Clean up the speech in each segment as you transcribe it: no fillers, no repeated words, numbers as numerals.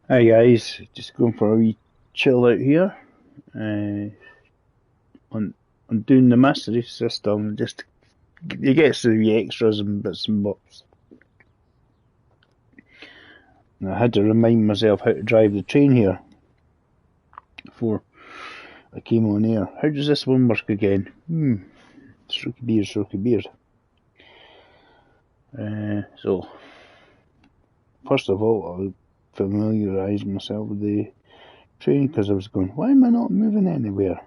Hi guys, just going for a wee chill out here. On doing the mastery system, just you get the wee extras and bits and bobs. And I had to remind myself how to drive the train here before I came on air. How does this one work again? Strokey beard. So first of all, I'll familiarise myself with the train because I was going, why am I not moving anywhere?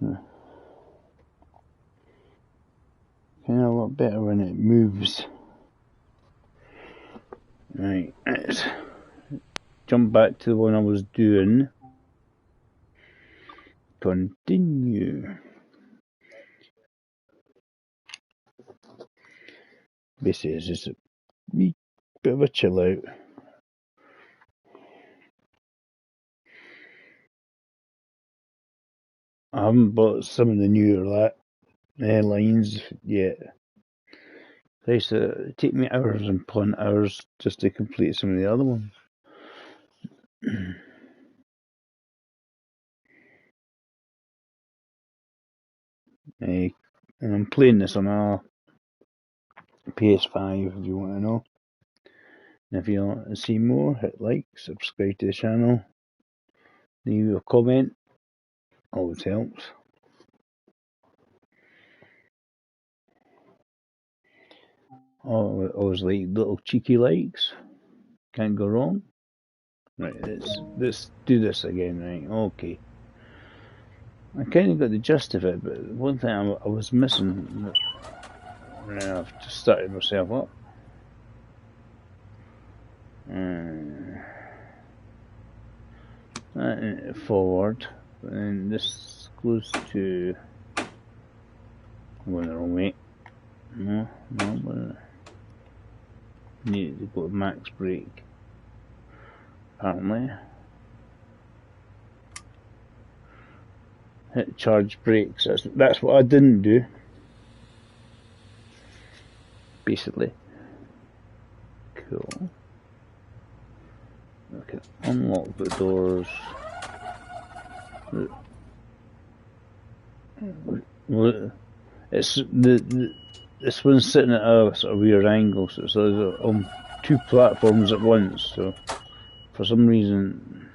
Kind of a lot better when it moves. Right, let's jump back to the one I was doing. Continue. Basically, it's just a wee bit of a chill out. I haven't bought some of the newer lines yet. They used to take me hours and upon hours just to complete some of the other ones. And I'm playing this on a PS5 if you want to know. And if you want to see more, hit like, subscribe to the channel, leave a comment, always helps. Always like little cheeky likes, can't go wrong. Right, let's do this again, right? Okay. I kind of got the gist of it, but one thing I was missing, I've just started myself up. Forward, and this goes to. I'm going the wrong way. No, but need to go to max brake. Apparently, hit charge brakes. That's what I didn't do. Basically, cool. Okay, unlock the doors. It's this one's sitting at a sort of weird angle, so it's on two platforms at once. So for some reason,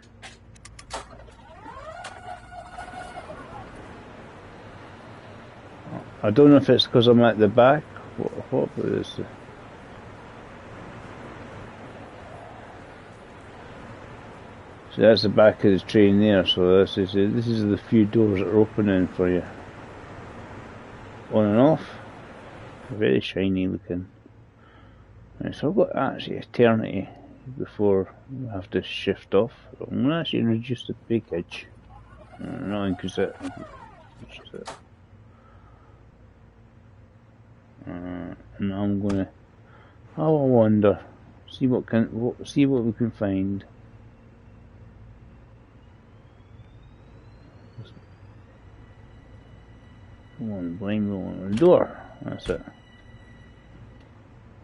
I don't know if it's because I'm at the back. What is this? So that's the back of the train there. So this is the few doors that are opening for you. On and off. Very shiny looking. Right, so I've got actually eternity before I have to shift off. I'm going to actually reduce the breakage. Not increase it. Now I'm going to have a wander. See what we can find. Come on, blame me on the door. That's it.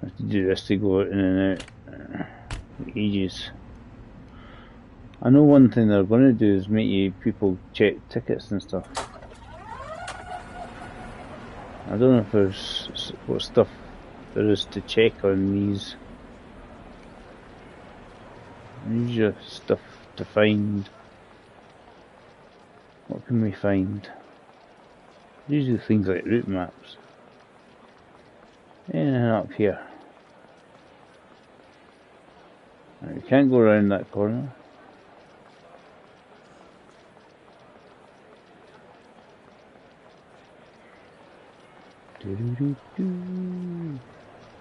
I have to do this to go in and out. Ages. I know one thing they're going to do is make you people check tickets and stuff. I don't know if there's what stuff there is to check on these. Usually stuff to find. What can we find? Usually things like route maps. And up here. Right, we can't go around that corner.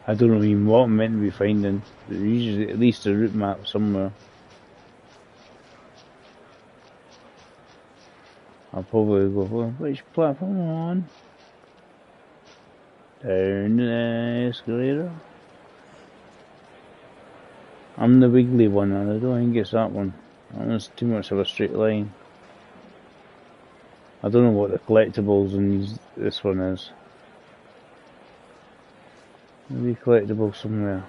I don't know even what I'm meant to be finding. There's usually at least a route map somewhere. I'll probably go for which platform on? Down the escalator. I'm the wiggly one, and I don't think it's that one. That one's too much of a straight line. I don't know what the collectibles in this one is. Maybe collectible somewhere.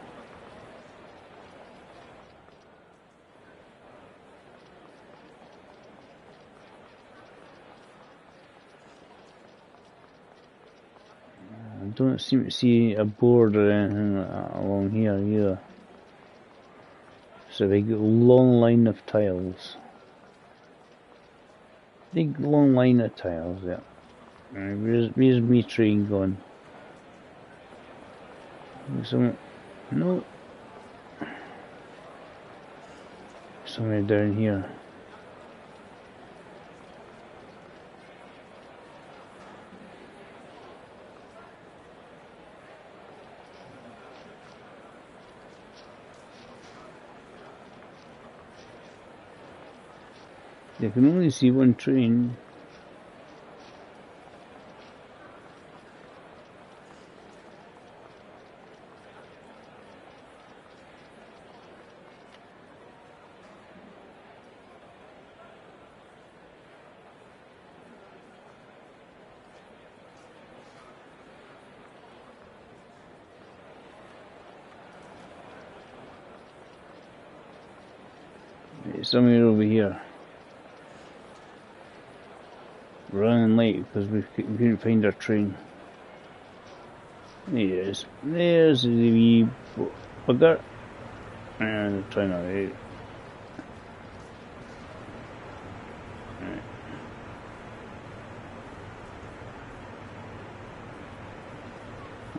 don't seem to see a board or anything along here either. So they got a long line of tiles. Big long line of tiles there. Where's me train going? No. Somewhere down here. You can only see one train. It's somewhere over here. Running late because we couldn't find our train. There it is. There's the wee bugger. And try not to. Right.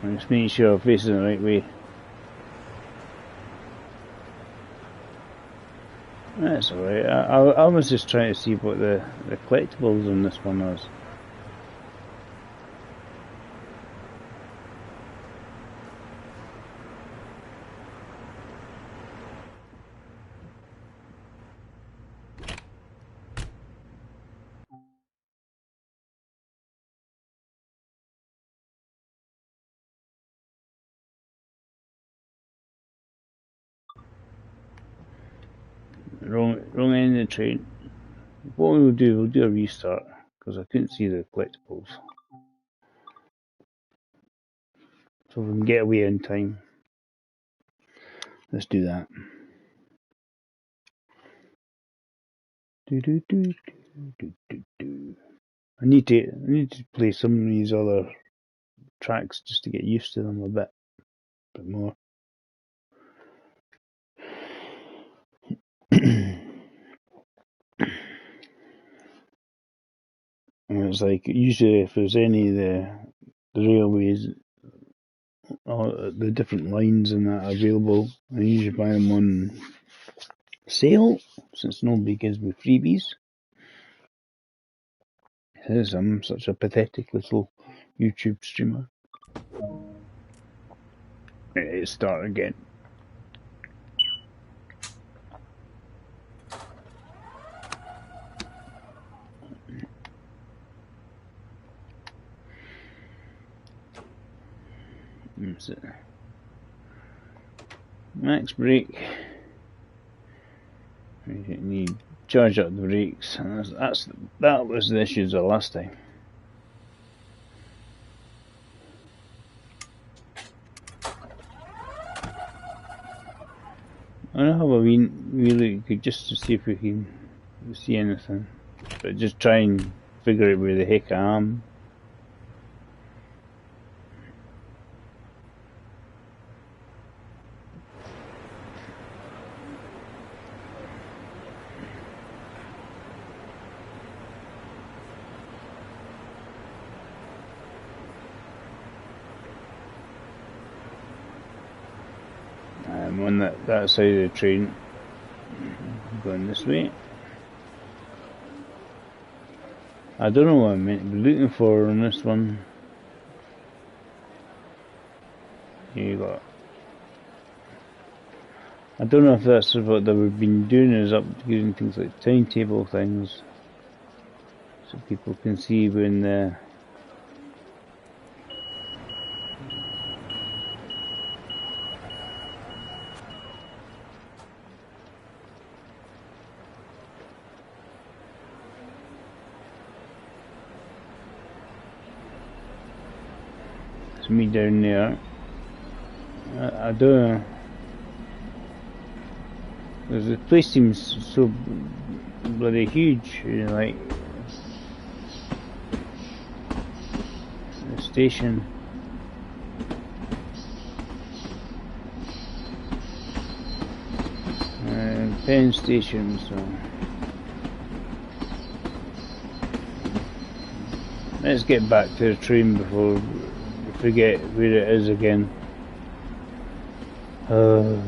I'm just making sure I'm facing the right way. That's alright. I was just trying to see what the collectibles on this one was. Wrong end of the train. What we'll do a restart because I couldn't see the collectibles. So if we can get away in time, let's do that. I need to play some of these other tracks just to get used to them a bit more. And it's like usually if there's any of the railways, the different lines and that are available, I usually buy them on sale since nobody gives me freebies. Because I'm such a pathetic little YouTube streamer. Let's start again. Max brake. We need to charge up the brakes, and that was the issues the last time. I don't have a wee look just to see if we can see anything, but just try and figure out where the heck I am. I'm on that side of the train, going this way. I don't know what I'm meant to be looking for on this one. Here you got. I don't know if that's what they've been doing, is upgrading things like timetable things, so people can see when the it's me down there. I don't know. Because the place seems so bloody huge, you know, like the station. Penn Station, so let's get back to the train before we forget where it is again. There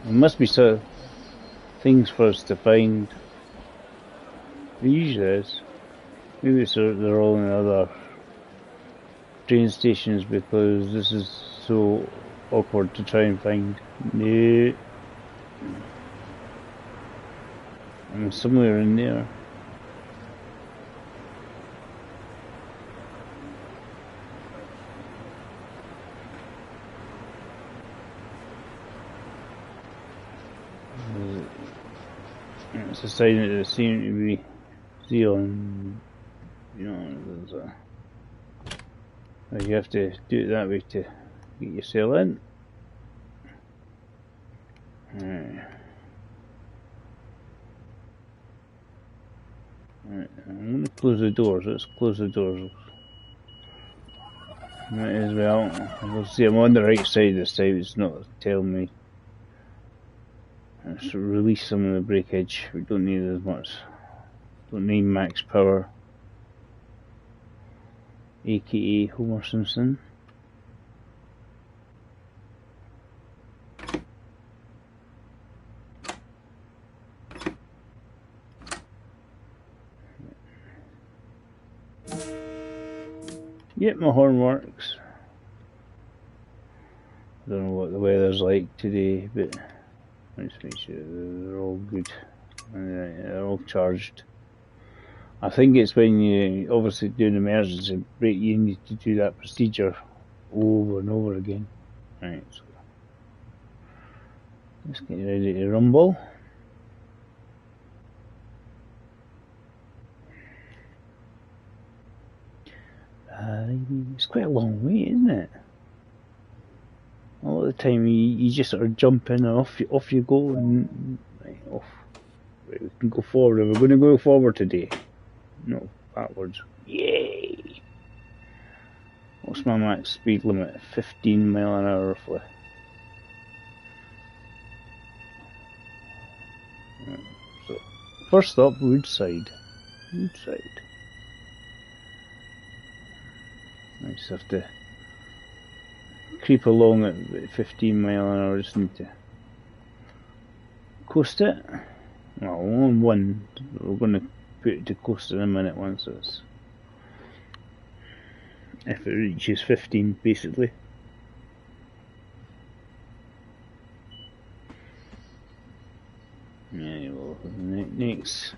must be some things for us to find. There usually is. Maybe they're all in other train stations because this is so awkward to try and find. No. I'm somewhere in there. It's a sign that there seems to be on, you know, there's you have to do it that way to get yourself in. Right, I'm going to close the doors. Let's close the doors. Might as well. We'll see, I'm on the right side this time. It's not telling me. Let's release some of the breakage. We don't need as much. Don't need max power. AKA Homer Simpson. Yep, my horn works. I don't know what the weather's like today, but let's make sure they're all good. They're all charged. I think it's when you obviously do an emergency brake, you need to do that procedure over and over again. Right, so let's get ready to rumble. It's quite a long way, isn't it? All the time you just sort of jump in and off you go, and right, off. Right, we can go forward. We're going to go forward today. No, backwards. Yay! What's my max speed limit? 15 mile an hour roughly. Right, so, first stop, Woodside. Woodside. I just have to creep along at 15 mile an hour. Just need to coast it. Well, we're on one. We're going to put it to coast in a minute once it's, if it reaches 15 basically. Yeah, well, the next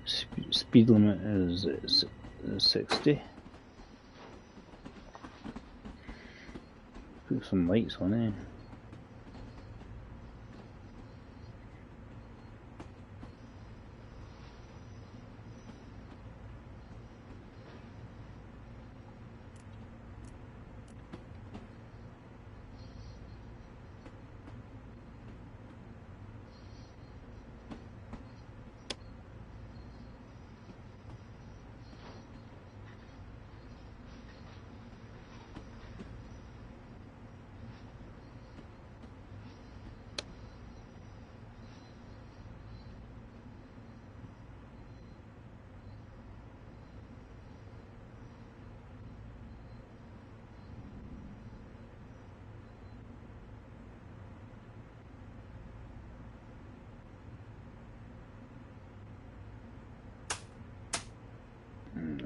speed limit is 60. Put some lights on, eh?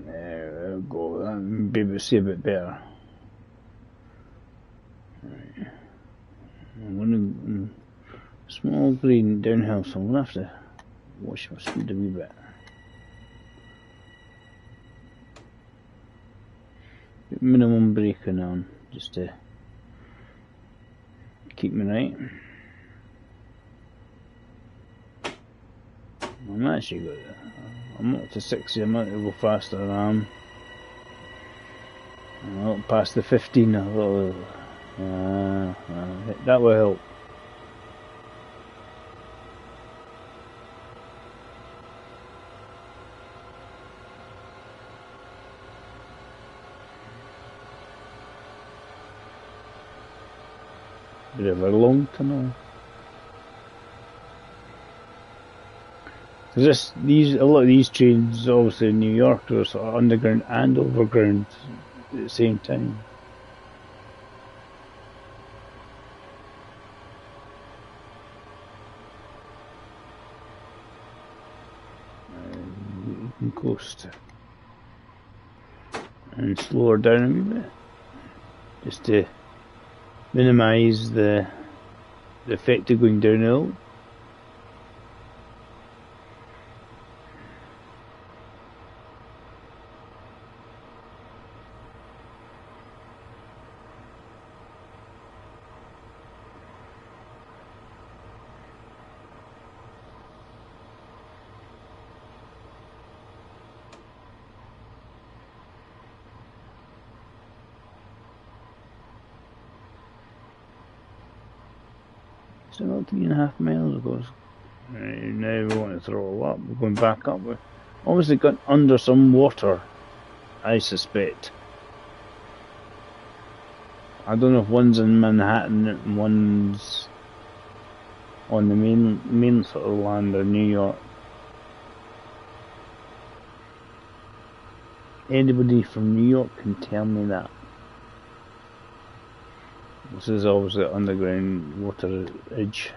There we go, that'll be able to see a bit better. Right. I'm going to small green downhill, so I'm going to have to watch my speed a wee bit. Put minimum braking on, just to keep me right. I'm actually got it. I'm up to 60, I might go faster than I am. I'm up past the 15, I thought that will help. Bit of a long tunnel. A lot of these trains, obviously in New York, are sort of underground and overground at the same time. You can coast and slow her down a wee bit, just to minimise the effect of going downhill. So about 3.5 miles ago. Right, now we want to throttle up. We're going back up. We're obviously got under some water, I suspect. I don't know if one's in Manhattan and one's on the main sort of land of New York. Anybody from New York can tell me that. This is obviously underground water edge.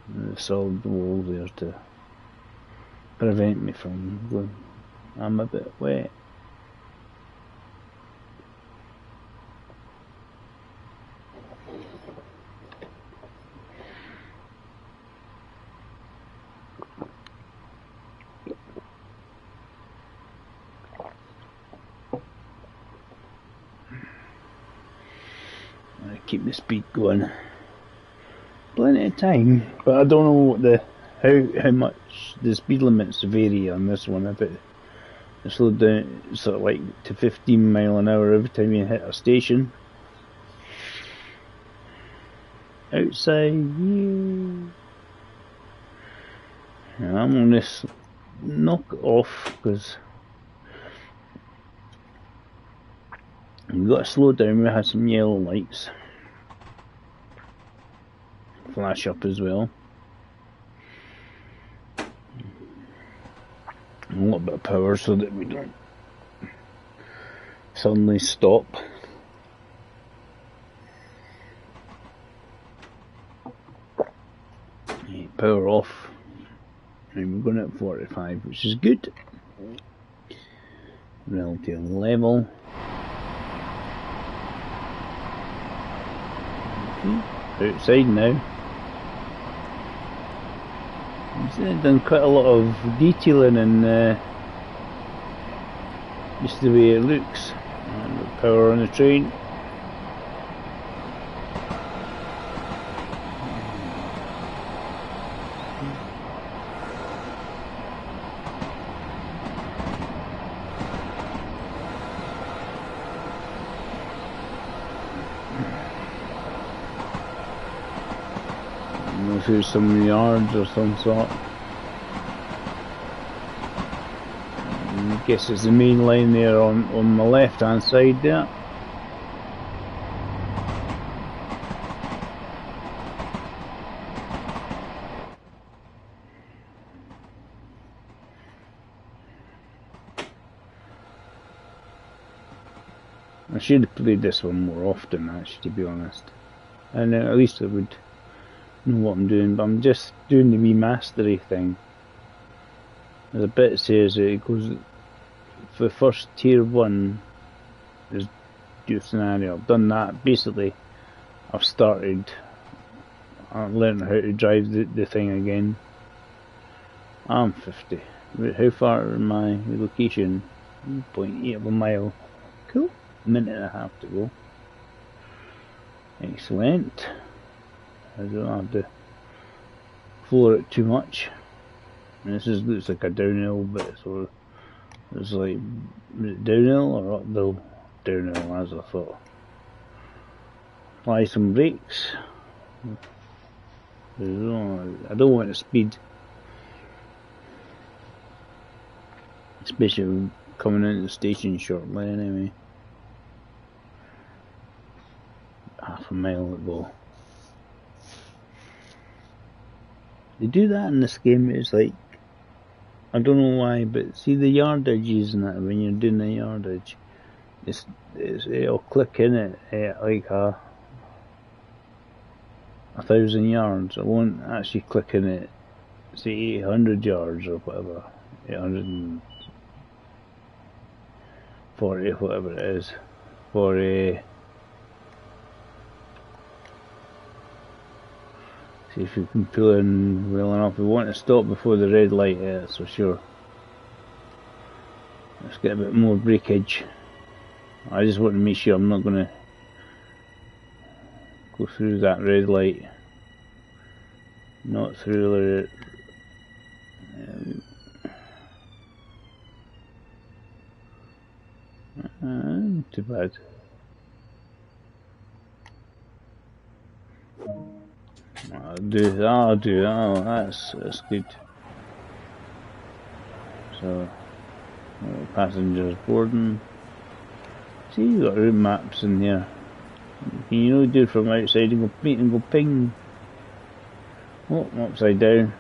And the solid wall there to prevent me from going. I'm a bit wet. Keep the speed going. Plenty of time, but I don't know what how much the speed limits vary on this one. If it slowed down sort of like to 15 mile an hour every time you hit a station. Outside, yeah. I'm on this knock off because we've got to slow down. We have some yellow lights flash up as well. A little bit of power so that we don't suddenly stop. Power off, and we're going at 45, which is good. Relative level. Okay, outside now. I've done quite a lot of detailing and just the way it looks. And the power on the train. Through some yards or some sort. I guess it's the main line there on the left hand side there. I should have played this one more often, actually, to be honest. And at least I would know what I'm doing, but I'm just doing the wee mastery thing. There's a bit that says it goes for the first tier 1 is do scenario. I've done that. Basically I've learned how to drive the thing again. I'm 50. How far am I location? 0.8 of a mile. Cool. A minute and a half to go. Excellent. I don't have to floor it too much. And this looks like a downhill bit, so it's like, is it downhill or uphill? Downhill, as I thought. Apply some brakes. I don't want to speed, especially coming into the station shortly anyway. Half a mile to go. They do that in this game. It's like, I don't know why, but see the yardages and that, when you're doing the yardage, it'll click in it at like a 1,000 yards. It won't actually click in it, say 800 yards or whatever, 840, whatever it is, for see if you can pull in well enough. We want to stop before the red light is, so sure. Let's get a bit more breakage. I just want to make sure I'm not going to go through that red light. Not through not too bad. I'll do that. Oh, that's good. So, passengers boarding. See, you've got route maps in here. You know, do it from outside and go ping. Oh, upside down.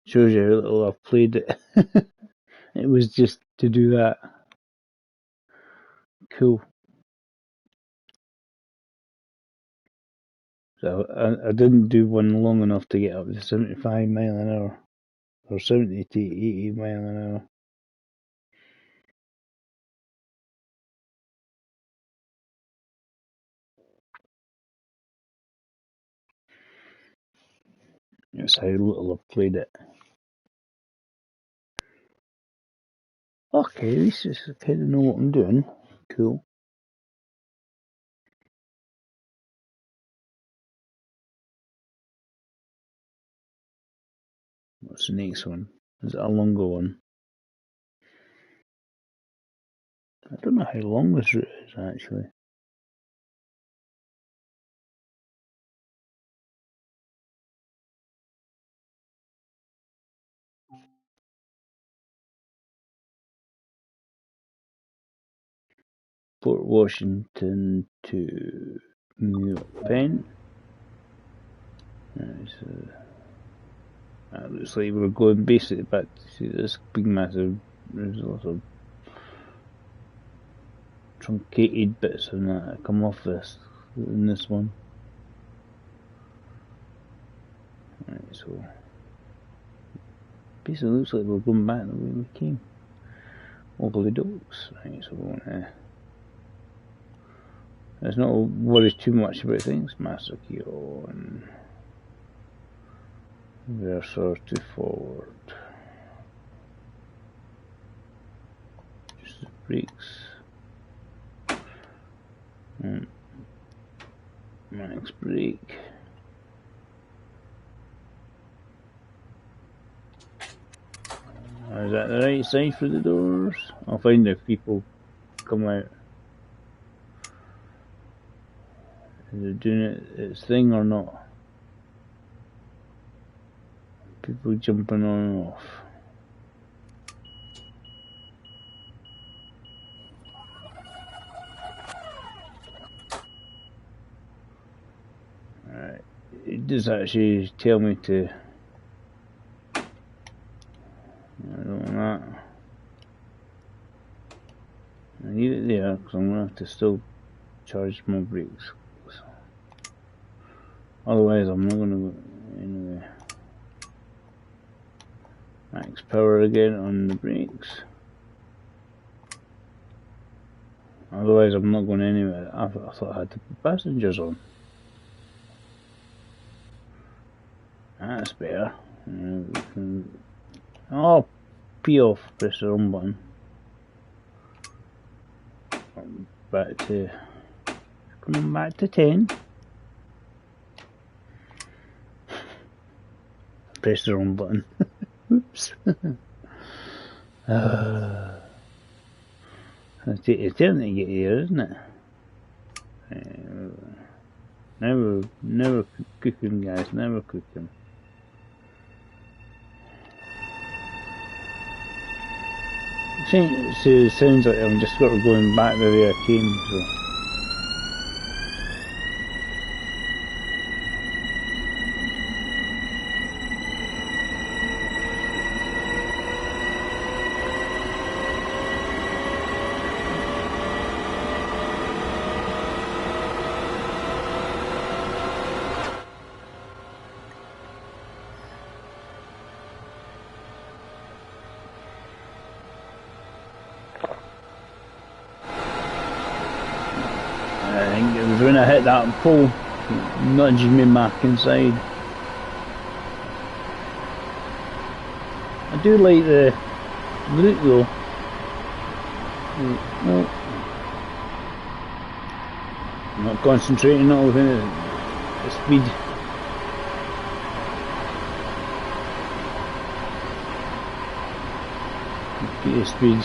Shows you how little I've played it. It was just to do that. Cool. So I didn't do one long enough to get up to 75 mile an hour. Or 70 to 80 mile an hour. That's how little I've played it. Okay, at least I kind of know what I'm doing. Cool. What's the next one? Is it a longer one? I don't know how long this route is actually. Port Washington to New York Penn. That looks like we're going basically back to see this big massive. There's lots of truncated bits and that come off this in this one. Right, so basically looks like we're going back the way we came. Over the docks. Right, so we want to. Let's not worry too much about things. Master key on. Reverser to forward. Just the brakes. Max brake. Is that the right side for the doors? I'll find if people come out. Is it doing its thing or not? People jumping on and off. Alright, it does actually tell me to. I don't want that. I leave it there because I'm going to have to still charge my brakes. Otherwise, I'm not going to go anyway. Max power again on the brakes. Otherwise, I'm not going anywhere. I thought I had to put passengers on. That's better. Oh, pee off. Press the wrong button. Back to. Coming back to 10. Press the wrong button. Oops. It's taking eternity to get here, isn't it? Never cooking, guys. Never cooking. It sounds like I'm just sort of going back the way I came, so. I think it was when I hit that pole, nudging me back inside. I do like the route though. No. I'm not concentrating on the speed. Keep the speed.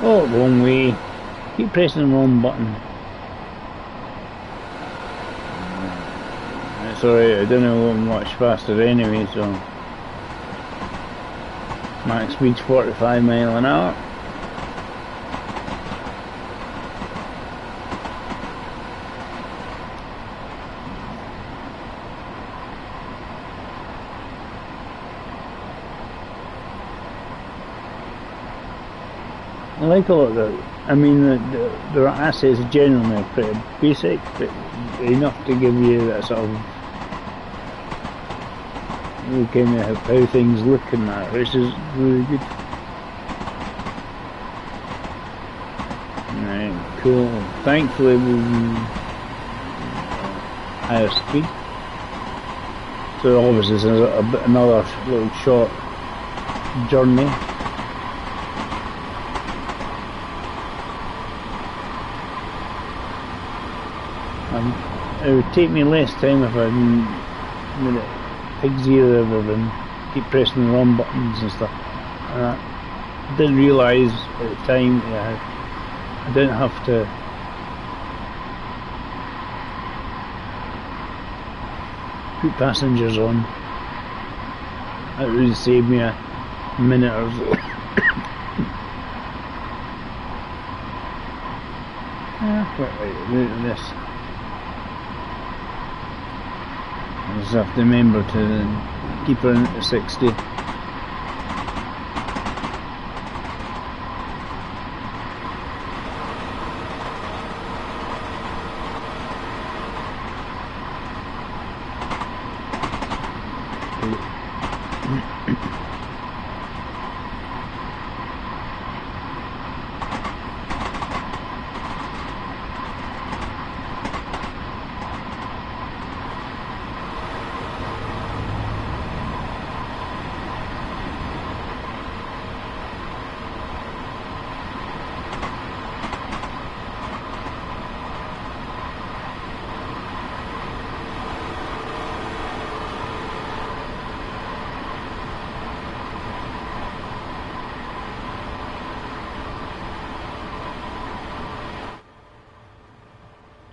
Oh, wrong way. Keep pressing the wrong button. It's alright, I don't know much faster anyway, so. Max speed's 45 miles an hour. I like a lot of that. I mean, the assets generally are pretty basic, but enough to give you that sort of kind of how things look in that, which is really good. Right, cool. Thankfully, we're higher speed, so obviously this is another little short journey. It would take me less time if I made it pig's ear rather than keep pressing the wrong buttons and stuff. And I didn't realise at the time I didn't have to put passengers on. That would save me a minute or so. Quite right, route this. I just have to remember to keep her in at 60.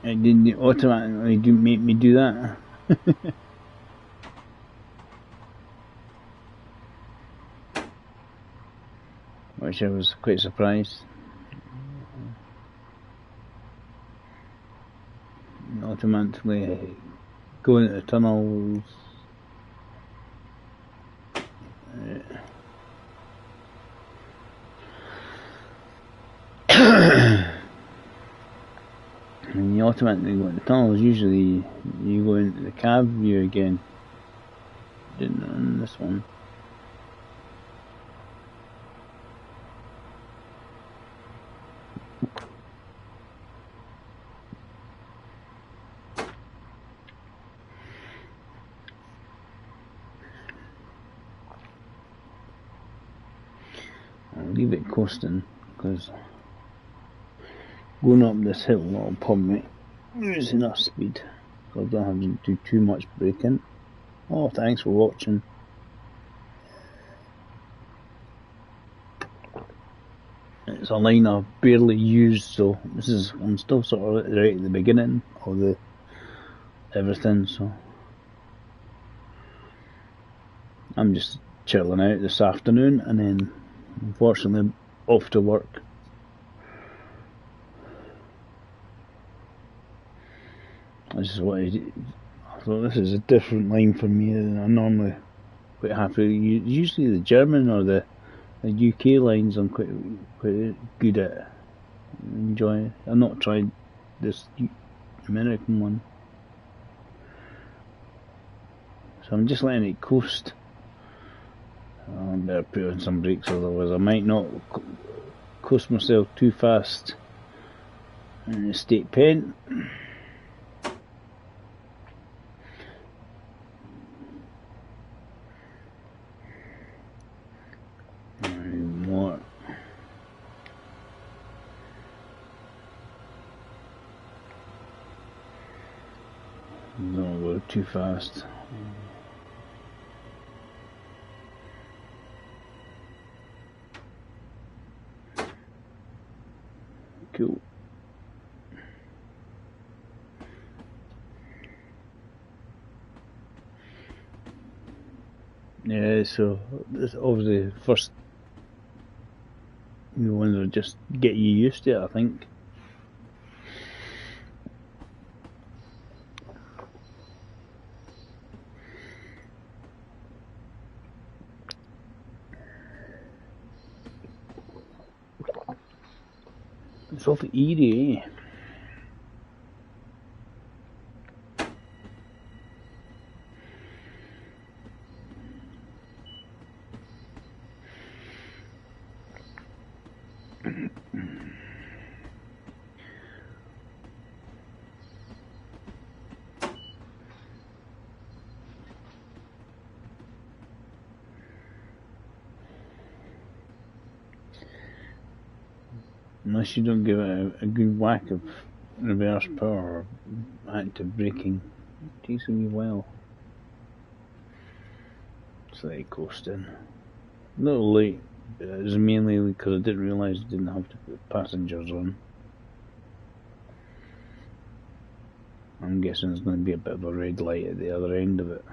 It didn't automatically make me do that. Which I was quite surprised. Automatically going into the tunnels. When you automatically go into the tunnels, usually you go into the cab view again. Didn't on this one. I'll leave it coasting because going up this hill will probably lose enough speed, so I don't have to do too much braking. Oh, thanks for watching. It's a line I've barely used, so I'm still sort of right at the beginning of everything, so I'm just chilling out this afternoon and then unfortunately off to work. I thought this is a different line for me than I normally quite happy. Usually the German or the UK lines I'm quite good at enjoying. I've not tried this American one, so I'm just letting it coast. I better put on some brakes, otherwise I might not coast myself too fast in the state pen. More. Don't go too fast. Cool. Yeah, so this obviously first ones are just get you used to it, I think. It's awfully eerie, eh? Unless you don't give it a good whack of reverse power or active braking, it takes a wee while. Slightly coasting. A little late, but it was mainly because I didn't realise I didn't have to put passengers on. I'm guessing there's going to be a bit of a red light at the other end of it.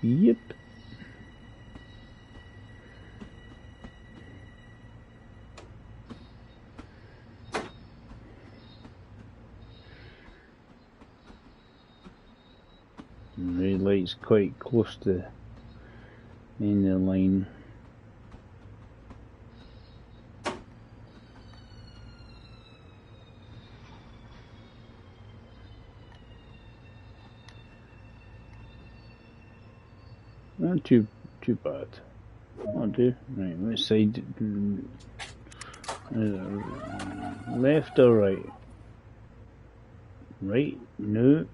Yep. Red light's quite close to the end of the line. Not too bad. I'll do. Right, which side? Left or right? Right? No.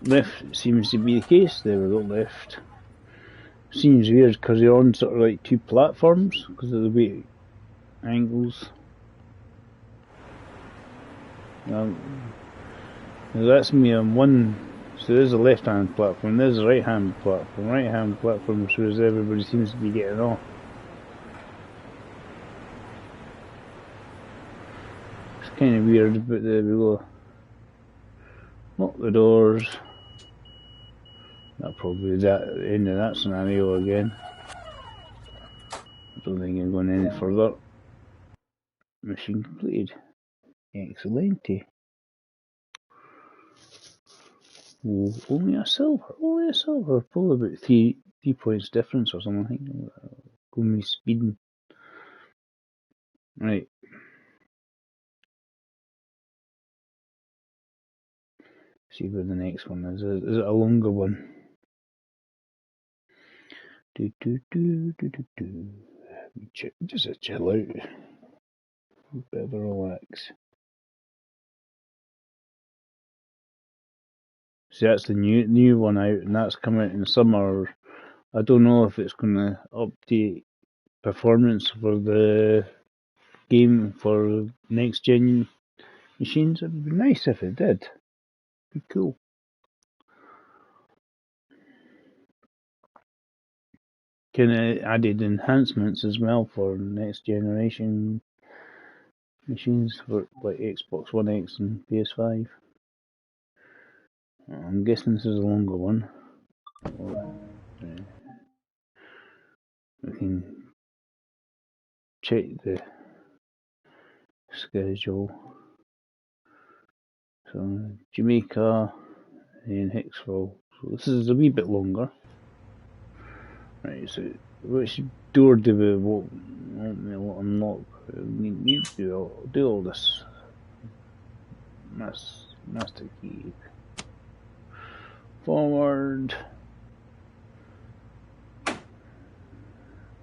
Left seems to be the case. There we go, left. Seems weird because you're on sort of like two platforms because of the way angles. That's me on one. So there's a left-hand platform, there's a right-hand platform. Right-hand platform shows everybody seems to be getting off. It's kind of weird, but there we go. Lock the doors. That probably is at the end of that scenario again. I don't think I'm going any further. Mission completed. Excellent. Oh, only a silver. Probably about three points difference or something. I think. Going me speeding. Right. See where the next one is. Is it a longer one? Just a chill out. A bit of a relax. See, that's the new one out, and that's coming out in summer. I don't know if it's going to update performance for the game for next gen machines. It would be nice if it did. Be cool. Kind of added enhancements as well for next generation machines for like Xbox One X and PS5. I'm guessing this is a longer one. We can check the schedule. So Jamaica and Hicksville. So this is a wee bit longer. Right, so which door do we want unlock? We need to do all this. Master key. Forward.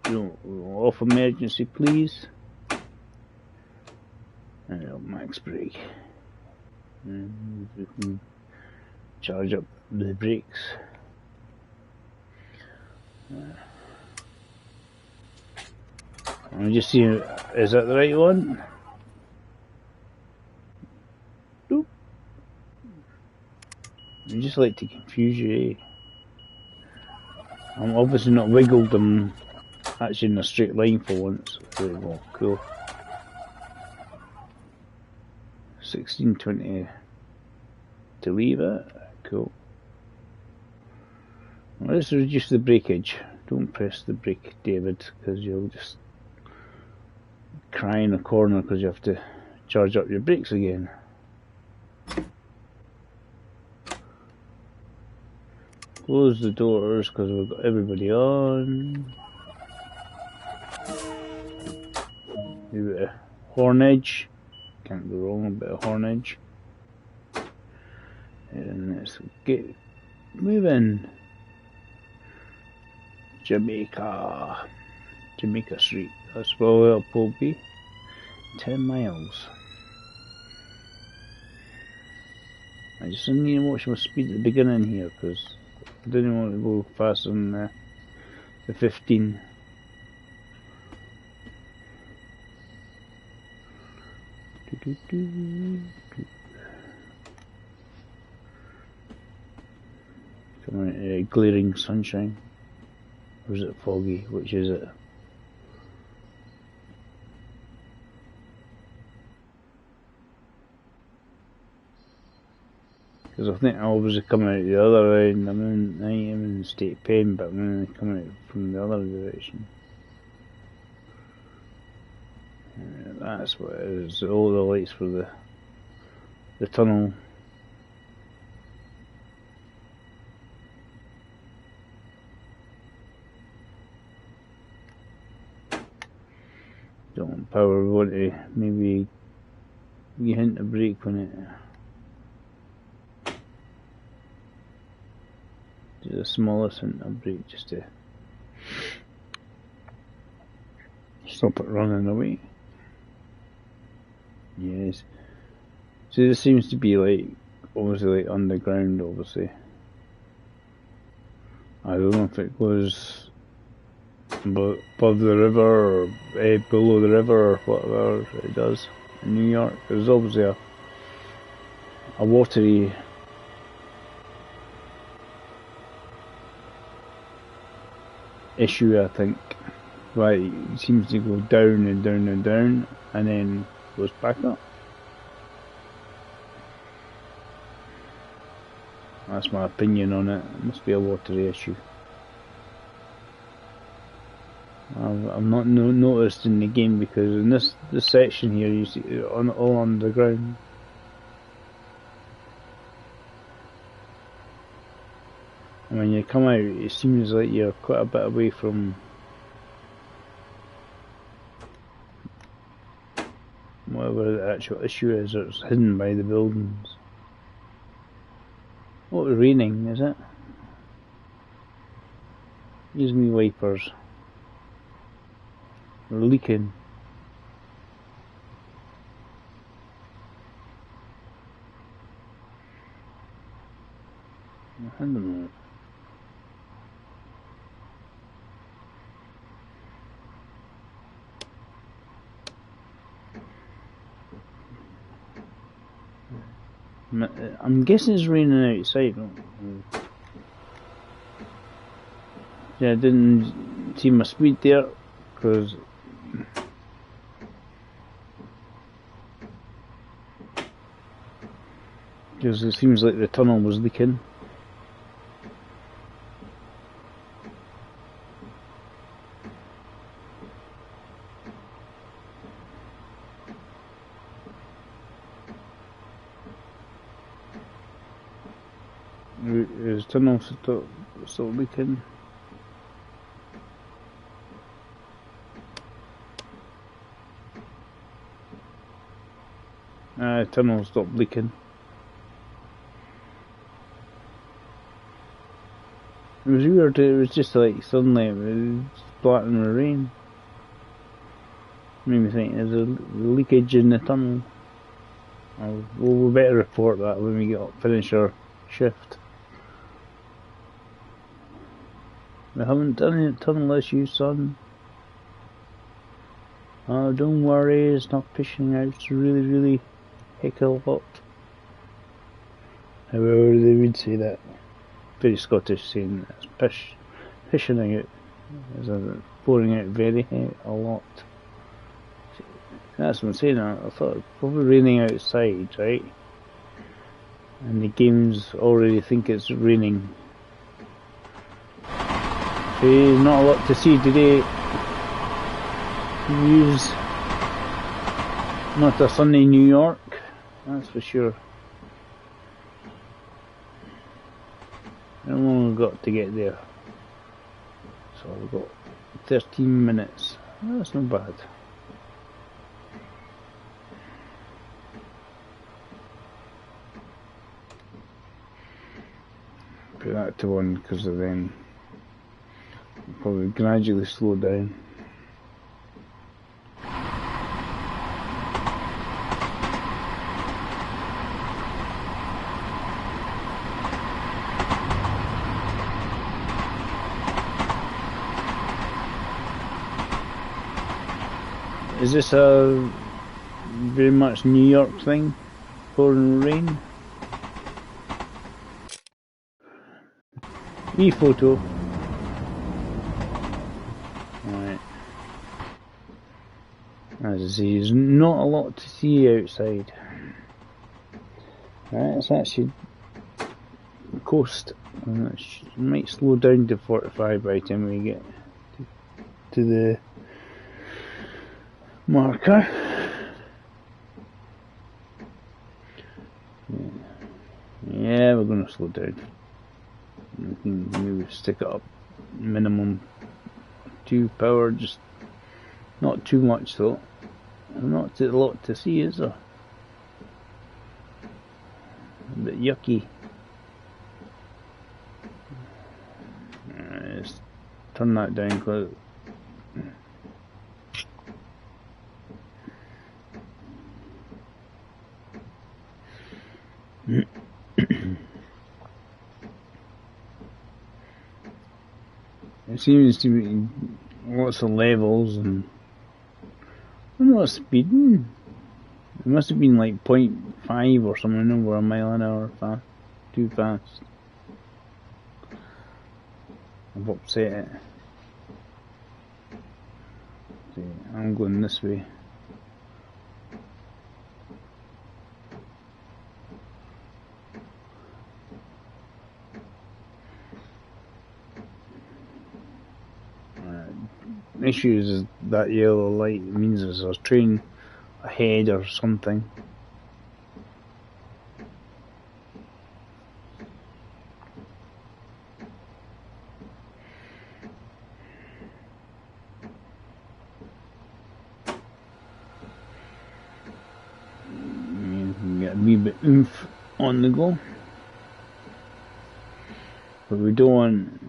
Off emergency, please. And max brake. And we can charge up the brakes. I'm just seeing, is that the right one? Nope. I just like to confuse you, eh? I'm obviously not wiggled them actually in a straight line for once. There we go, cool. 1620 to leave it, cool. Well, let's reduce the breakage. Don't press the brake, David, because you'll just cry in a corner because you have to charge up your brakes again. Close the doors because we've got everybody on. A bit of hornage. Can't go wrong, a bit of hornage. And let's get moving. Jamaica Street. That's where it'll be. 10 miles. I just need to watch my speed at the beginning here because I didn't want to go faster than the 15. Come on, glaring sunshine. Or is it foggy? Which is it? Because I think I was coming out the other end. I'm in state pen, but I'm coming out from the other direction. That's what it is. All the lights for the tunnel. Don't want power. We want to maybe you hint a brake on it. Do the smallest hint of brake just to stop it running away. Yes. So this seems to be like obviously like underground, obviously. I don't know if it goes above the river or below the river or whatever it does in New York. There's obviously a watery issue, I think. Right, it seems to go down and down and down and then goes back up. That's my opinion on it. It must be a watery issue. I've not noticed in the game because in this section here you see it all underground. And when you come out, it seems like you're quite a bit away from whatever the actual issue is, or it's hidden by the buildings. Oh, it's raining, is it? Use me wipers. They're leaking. I don't know. I'm guessing it's raining outside. Yeah, I didn't see my speed there because Because it seems like the tunnel was leaking. Is tunnel still leaking? Tunnel stopped leaking. It was weird, it was just like suddenly it was splatting with rain. Made me think there's a leakage in the tunnel. We better report that when we finish our shift. We haven't done any tunnel issues, son. Oh, don't worry, it's not fishing out, it's really heck of a lot. However, they would say that. Very Scottish saying it's fishing out, is pouring out very a lot. That's what I'm saying. I thought it's probably raining outside, right? And the games already think it's raining. So not a lot to see today. News. Not a sunny New York, that's for sure. How long have we got to get there? So we've got 13 minutes. Oh, that's not bad. Put that to 1 because then we'll probably gradually slow down. Is this a very much New York thing? Pouring rain? Wee photo. Right. As I say, there's not a lot to see outside. Right, it's actually the coast. And it might slow down to 45 by the time we get to the marker. Yeah, we're going to slow down. We can maybe stick it up minimum 2 power, just not too much though. Not a lot to see, is there? A bit yucky. Let's turn that down because it seems to be lots of levels and I'm not speeding. It must have been like 0.5 or something over a mile an hour fast. Too fast. I've upset it. See, I'm going this way. Issues is that yellow light means there's a train ahead or something. You can get a wee bit oomph on the go, but we don't want to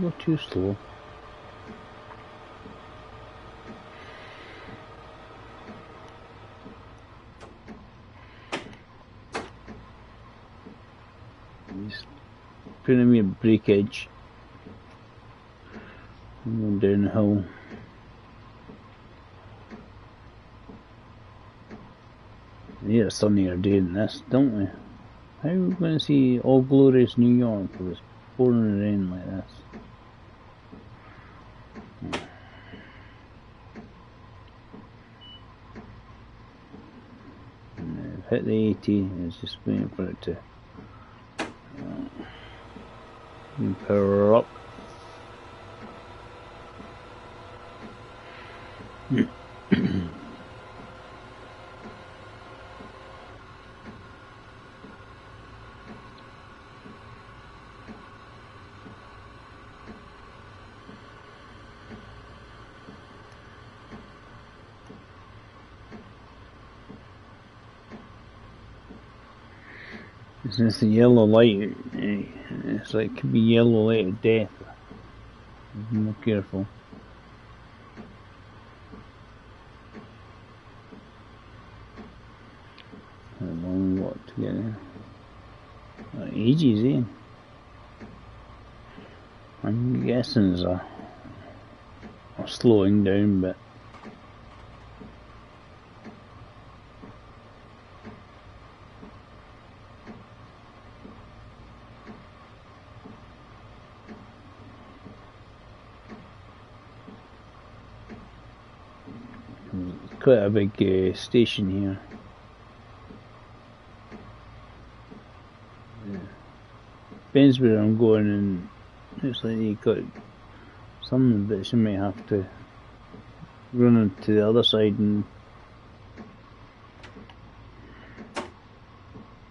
go too slow. Just putting me a breakage. I'm going down the hill. We need a sunnier day than this, don't we? How are we going to see all glorious New York for this pouring rain like this. And I've hit the 80 and it's just waiting for it to power up. It's just a yellow light. It's like, could be yellow light of death. Be more careful. A long walk to get there. Ages, eh? I'm guessing it's a slowing down bit. Quite a big station here. Depends where I'm going, and looks like you got some bits you might have to run into the other side, and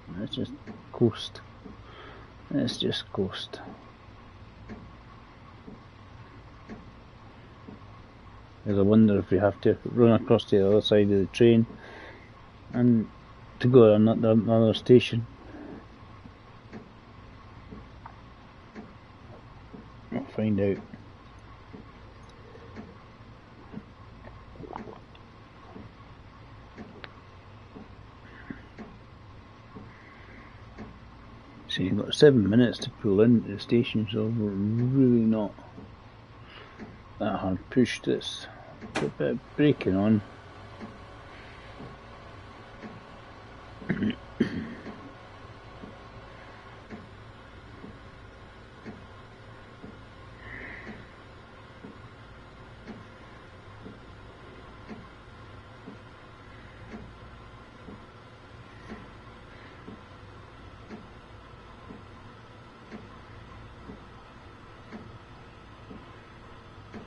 that's just coast. That's just coast. Because I wonder if you have to run across to the other side of the train and to go to another station. I'll find out. So you've got 7 minutes to pull into the station, so we're really not that hard pushed. It's a bit of braking on.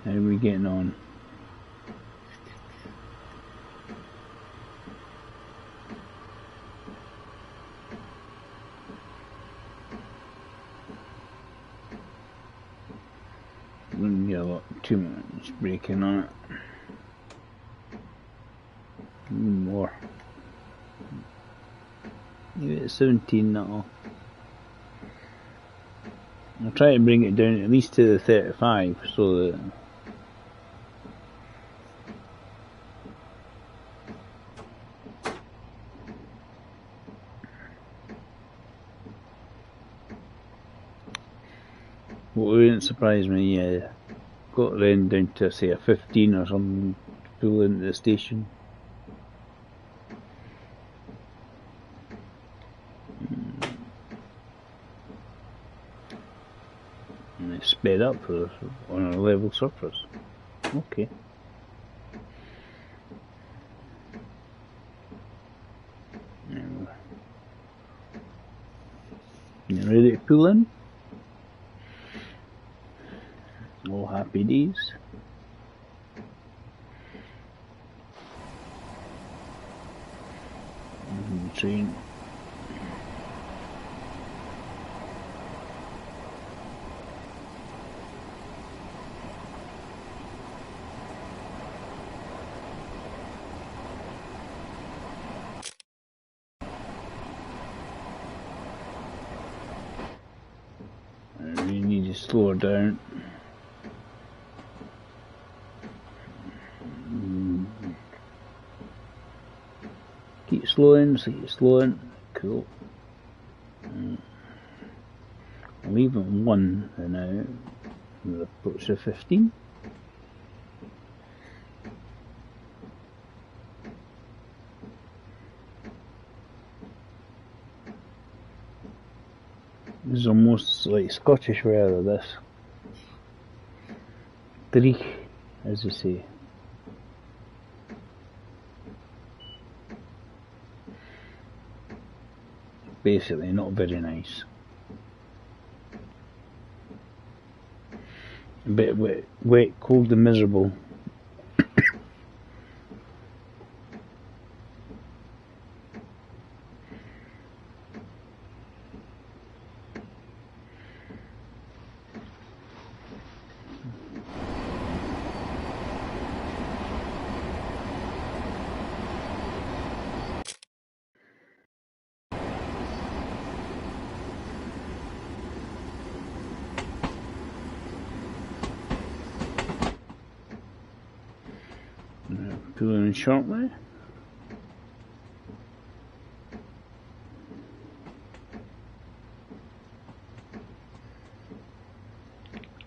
How are we getting on? Wouldn't get a lot, 2 minutes braking on it. Even more. Maybe it's 17 now. I'll try to bring it down at least to the 35 so that what wouldn't surprise me, got then down to say a 15 or something to pull into the station. And it's sped up on a level surface. Okay. You ready to pull in? All happy days. Train. You need to slow her down. Keep slowing, so keep slowing. Cool. I'll leave it on 1 for now. We'll approach the 15. This is almost like Scottish weather, this. Dreich, as they say. Basically, not very nice. A bit wet, cold and miserable. Pulling in shortly.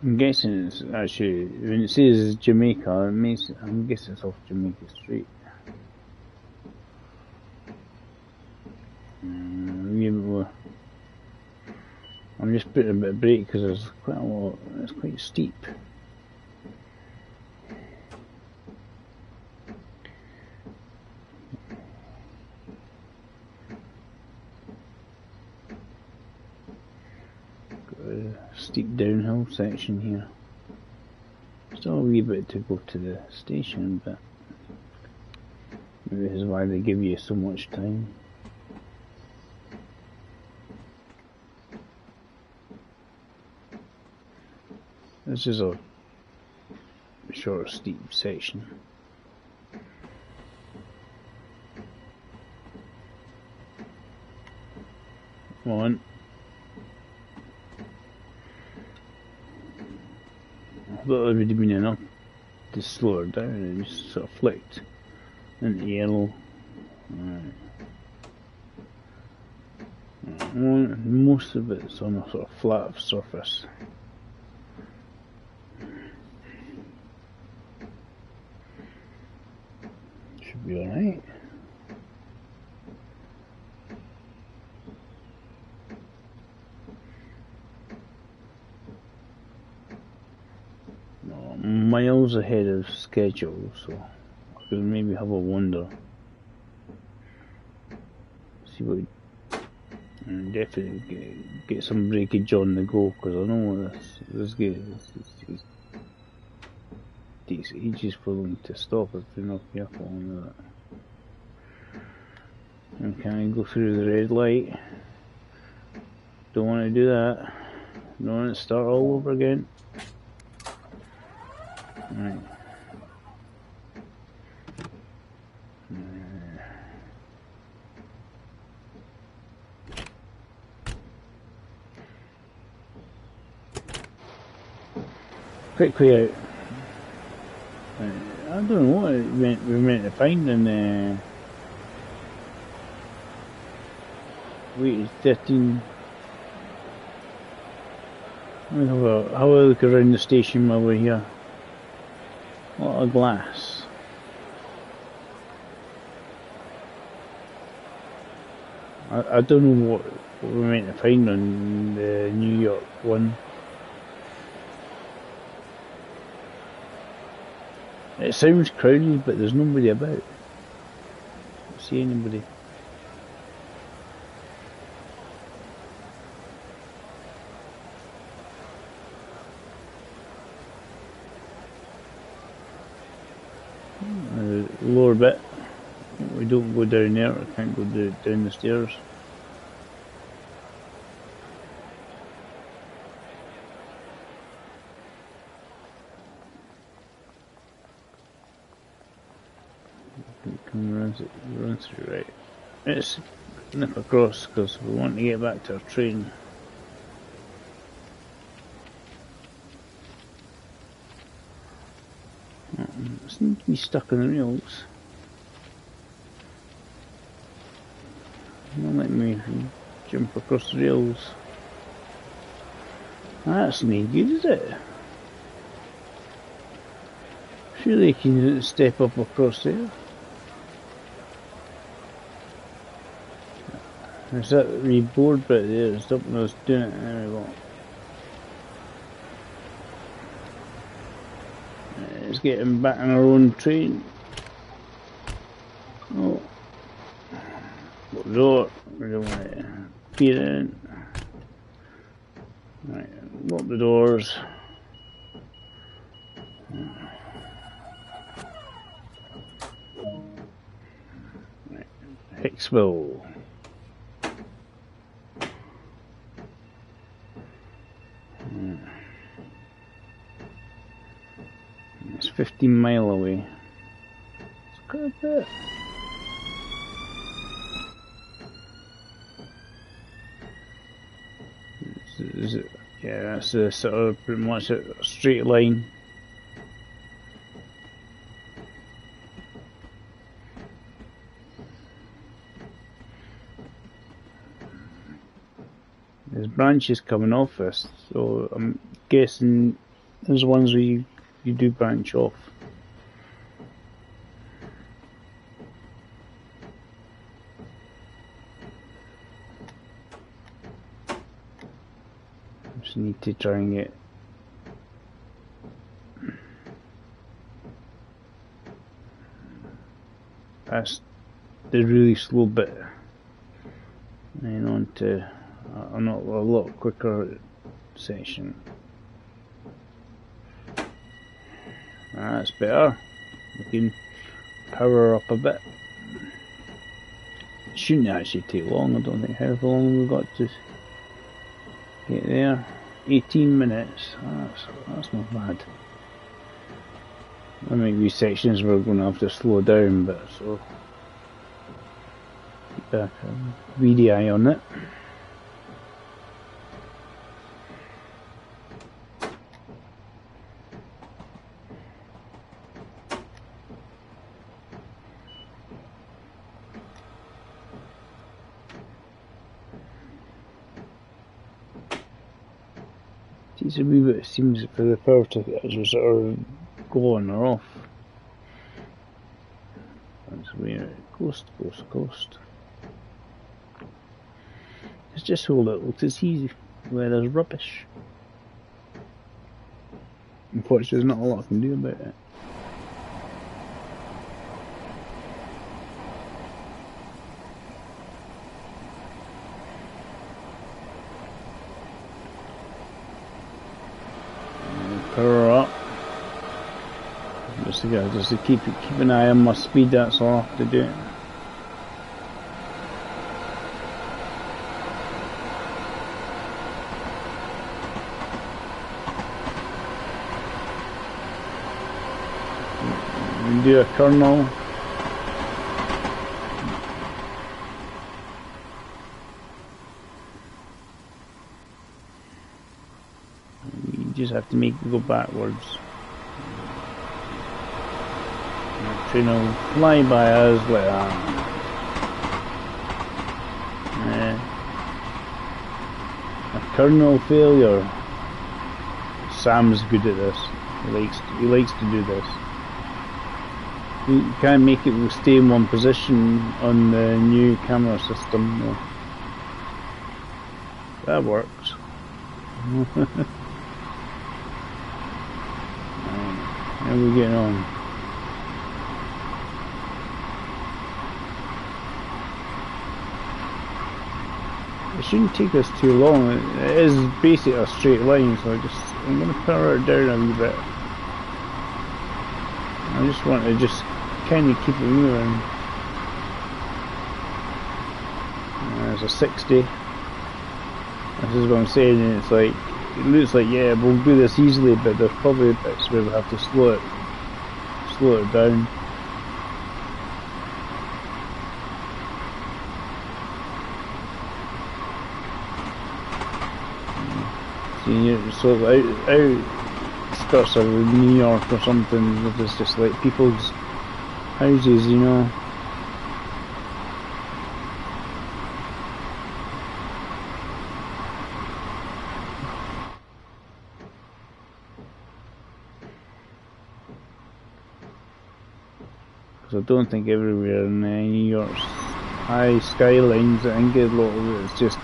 I'm guessing it's actually, when it says Jamaica, I'm guessing it's off Jamaica Street. I'm just putting a bit of brake because there's quite a lot, it's quite steep. Steep downhill section here. Still a wee bit to go to the station, but maybe this is why they give you so much time. This is a short, steep section. Come on. I thought there would have been enough to slow her down. It just sort of flicked into yellow. Right. Most of it's on a sort of flat surface. Should be alright. Miles ahead of schedule, so I could maybe have a wander. See what and definitely get some breakage on the go, because I know this game takes ages for them to stop if they're not careful on that. And can I go through the red light? Don't want to do that. Don't want to start all over again. Right. Quickly out. I don't know what we meant to find in wait, 13. Let me have a look around the station while we're here. A lot of glass. I don't know what we're meant to find on the New York one. It sounds crowded, but there's nobody about. I don't see anybody. Lower bit. We don't go down there. I can't go down the stairs. Can run through, right? Let's nip across because we want to get back to our train. It seems to be stuck on the rails. Don't let me jump across the rails. That's no good, is it? Surely you can step up across there. There's that wee board bit there, stopping us doing it. There we go. Let's get him back on our own train. Oh. Close the door. We don't want to peer in. Right, lock the doors. Right, Hicksville. It's 15 miles away. It's quite a bit. Is it? Yeah, that's a sort of pretty much a straight line. There's branches coming off this, so I'm guessing there's ones where you do branch off. Just need to try and get past the really slow bit and on to a lot quicker section. That's better. We can power up a bit. It shouldn't actually take long. I don't think. How long we've got to get there? 18 minutes. That's not bad. I mean, these sections we're going to have to slow down, but so keep a greedy eye on it. It's a wee bit, it seems, for the power to sort of go on or off. That's weird. Coast. It's just so little to see where there's rubbish. Unfortunately, there's not a lot I can do about it. Power up. Just to keep an eye on my speed. That's all I have to do. We do a kernel. Just have to make it go backwards. The train will fly by us like that. A kernel failure. Sam's good at this. He likes to do this. You can't make it stay in one position on the new camera system. No. That works. How are we getting on? It shouldn't take us too long. It is basically a straight line, so I'm going to power it down a wee bit. I just want to kind of keep it moving. There's a 60. This is what I'm saying, and it's like, it looks like, yeah, we'll do this easily, but there's probably bits where we have to slow it down. See, so outskirts of New York or something, there's just like people's houses, you know. I don't think everywhere in New York's high skylines, I think a lot of it is just,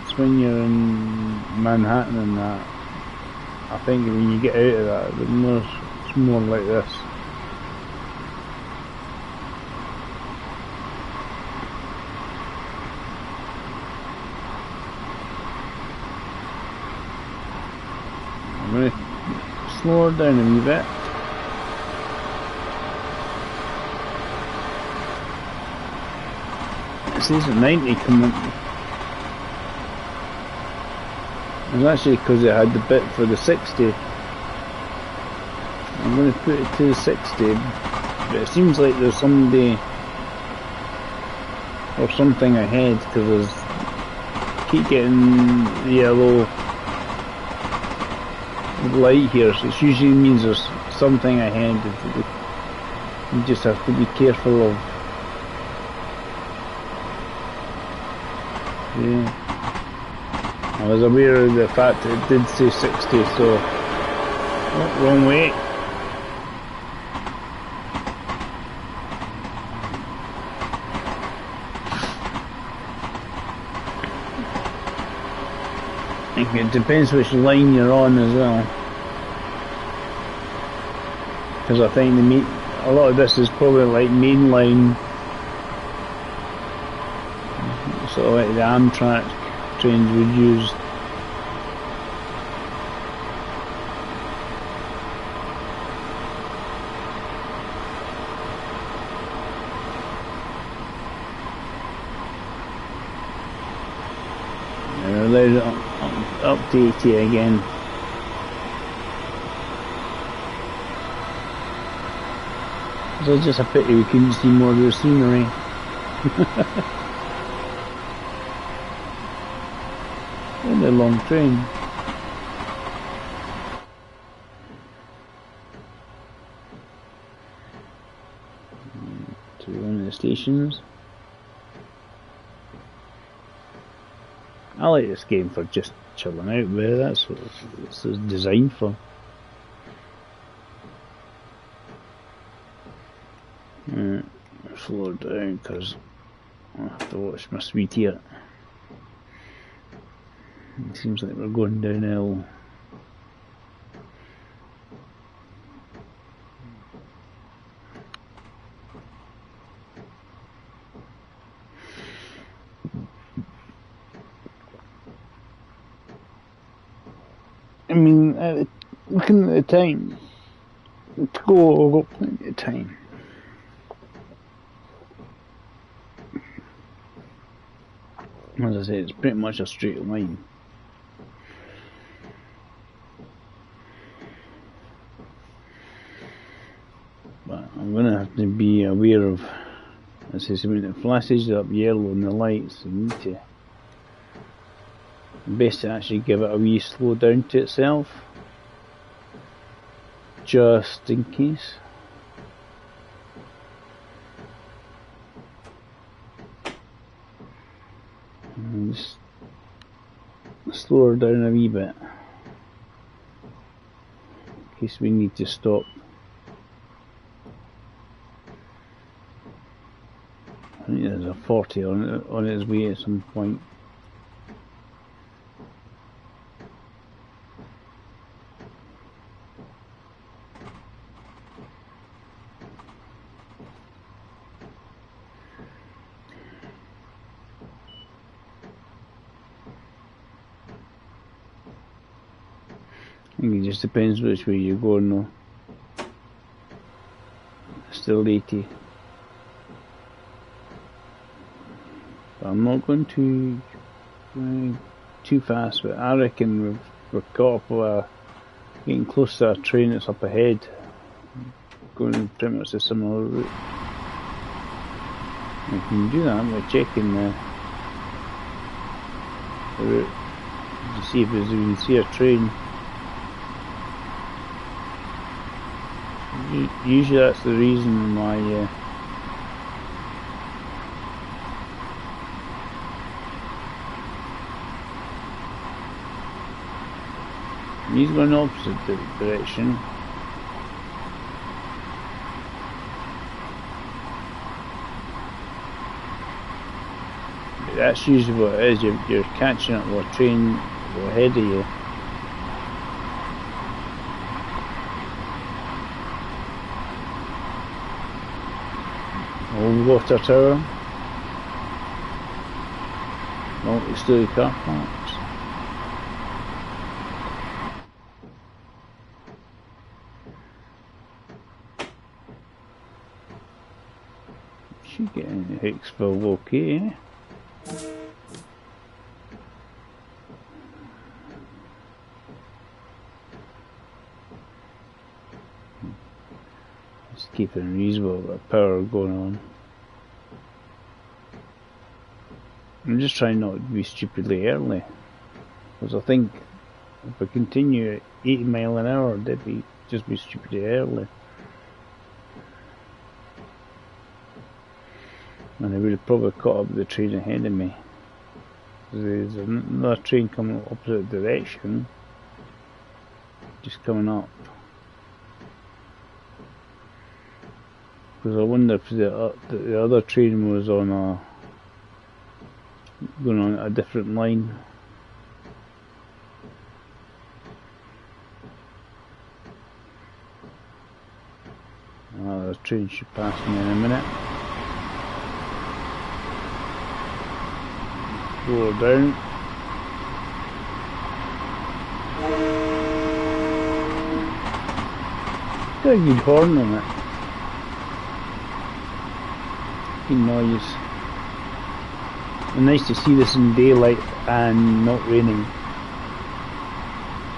it's when you're in Manhattan and that, I think when you get out of that, it's more like this. I'm going to slow her down a wee bit. It says at 90 coming. It's actually because it had the bit for the 60. I'm going to put it to the 60, but it seems like there's somebody or something ahead because keep getting the yellow light here, so it usually means there's something ahead that you just have to be careful of. Yeah. I was aware of the fact that it did say 60, so oh, wrong way. I think it depends which line you're on as well, because I think a lot of this is probably like mainline, sort of like the Amtrak trains would use. And we're allowed up to 80 again. So it's just a pity we couldn't see more of the scenery. And a long train. To one of the stations. I like this game for just chilling out with. That's what it's designed for. Slow down because I have to watch my sweet here. It seems like we're going downhill. I mean, looking at the time, to go, I've got plenty of time. As I say, it's pretty much a straight line. But I'm going to have to be aware of, as I say, when it flashes up yellow in the lights, you need to best to actually give it a wee slow down to itself, just in case. And just slow her down a wee bit in case we need to stop. I think there's a 40 on its way at some point. I think it just depends which way you're going though. Still 80. But I'm not going too fast, but I reckon we're caught up with getting close to a train that's up ahead. Going pretty much a similar route. We can do that by checking the route to see if we can see a train. Usually that's the reason why he's going the opposite direction. But that's usually what it is, you're catching up with a train ahead of you. Old water tower. Multi-story car parks. Should get into Hicksville okay, eh? Just keeping reasonable bit of power going on. I'm just trying not to be stupidly early, because I think if I continue at 80 miles an hour, that'd be just be stupidly early. And I would have probably caught up with the train ahead of me. There's another train coming opposite direction, just coming up. Because I wonder if the other train was on going on a different line. The train should pass me in a minute. Slow down. Got a good horn on it. Good noise. And nice to see this in daylight and not raining.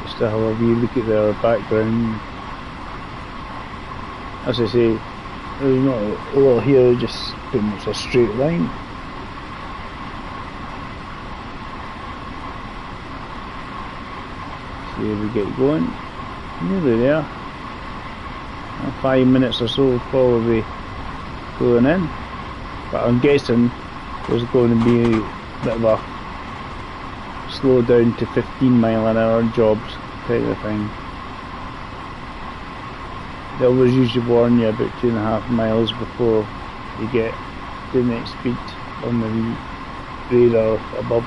Just to have a wee look at their background. As I say, there's not a lot here, just pretty much a straight line. See if we get going. Nearly there. 5 minutes or so will probably be going in. But I'm guessing there's going to be a bit of a slow down to 15 mile an hour jobs type of thing. They always usually warn you about 2.5 miles before you get to the next speed on the radar above.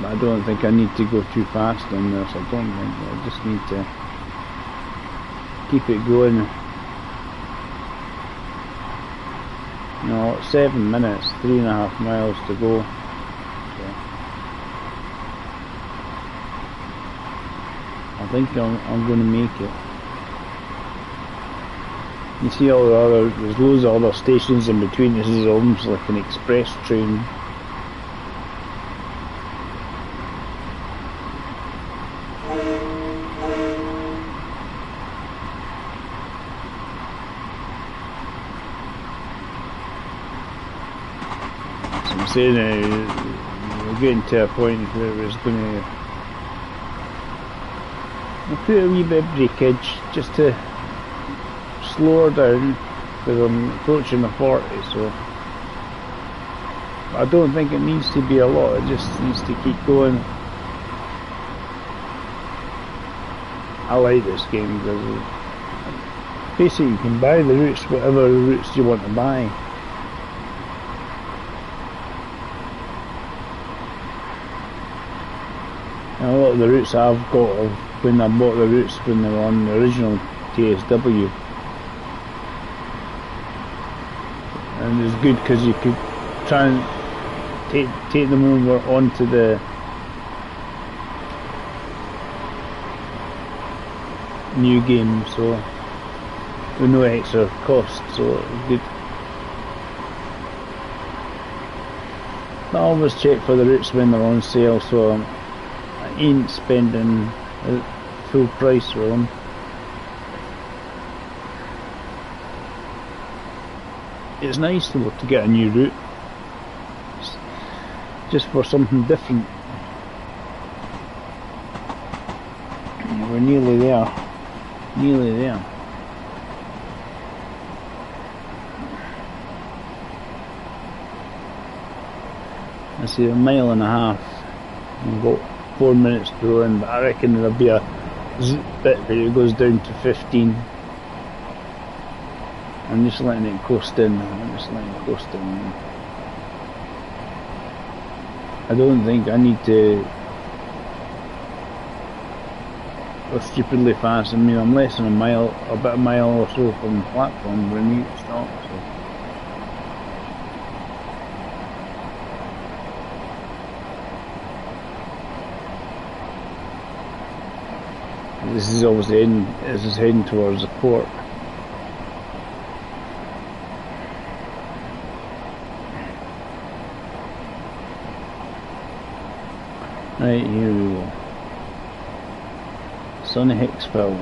But I don't think I need to go too fast on this. I don't think. I just need to keep it going. No, 7 minutes, 3.5 miles to go. So I think I'm going to make it. You see all the other, there's loads of other stations in between. This is almost like an express train. Saying we're getting to a point where it was going to put a wee bit of breakage just to slow her down, because I'm approaching the 40, so I don't think it needs to be a lot, it just needs to keep going. I like this game because basically you can buy the routes, whatever routes you want to buy. And a lot of the routes I've got of when I bought the routes when they were on the original TSW, and it's good because you could try and take them over onto the new game, so with no extra cost, so it's good. I always check for the routes when they're on sale, so I ain't spending full price for them. It's nice to get a new route, just for something different. We're nearly there, nearly there. I see 1.5 miles. We've got 4 minutes to go in, but I reckon there'll be a bit where it goes down to 15. I'm just letting it coast in. I'm just letting it coast in. I don't think I need to Or stupidly fast. I mean, I'm less than about a mile or so from the platform when we stop. So. This is obviously this is heading towards the port. Right, here we go. Sunny Hicksville.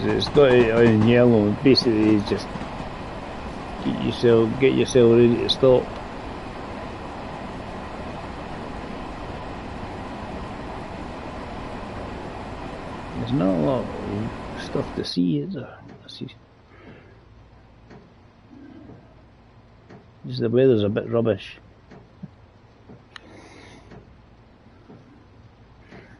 It's got it in yellow. Basically, it's just get yourself ready to stop. There's not a lot of stuff to see, is there? Just the weather's a bit rubbish.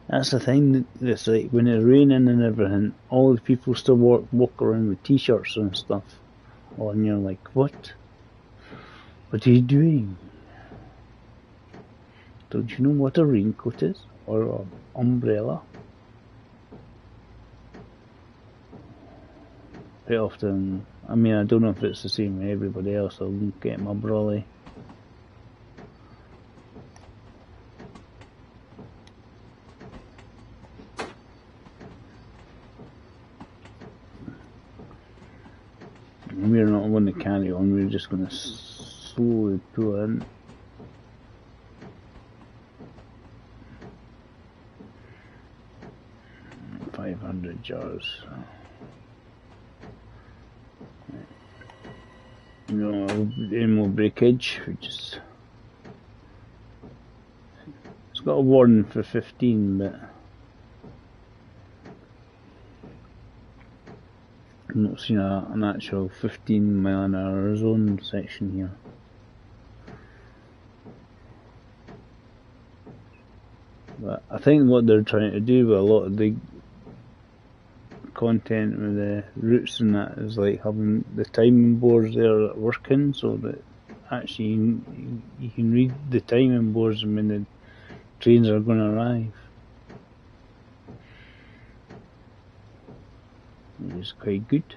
That's the thing. It's like when it's raining and everything, all the people still walk around with t-shirts and stuff. Oh, and you're like, what? What are you doing? Don't you know what a raincoat is? Or an umbrella? Quite often, I mean, I don't know if it's the same with everybody else. I'll get my brolly. We're not going to carry on, we're just going to slowly pull in. $500. No, any more breakage, it's got a warning for 15, but I'm not seeing an actual 15-mile-an-hour zone section here. But I think what they're trying to do with a lot of the content with the routes and that is like having the timing boards there working, so that actually you can read the timing boards when the trains are going to arrive. Which is quite good.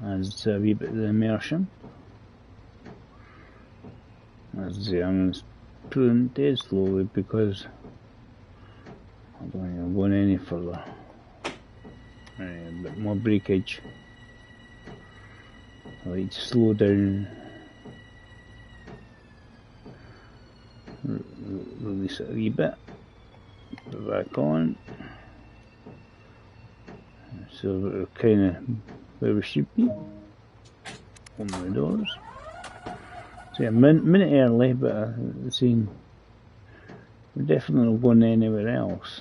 Adds a wee bit of the immersion. As I say, I'm pulling dead slowly because I don't think I'm going any further. A bit more breakage. I like to slow down, release it a wee bit, put it back on. So we're kind of where we should be. Open the doors. So yeah, a minute early, but I've seen we're definitely not going anywhere else.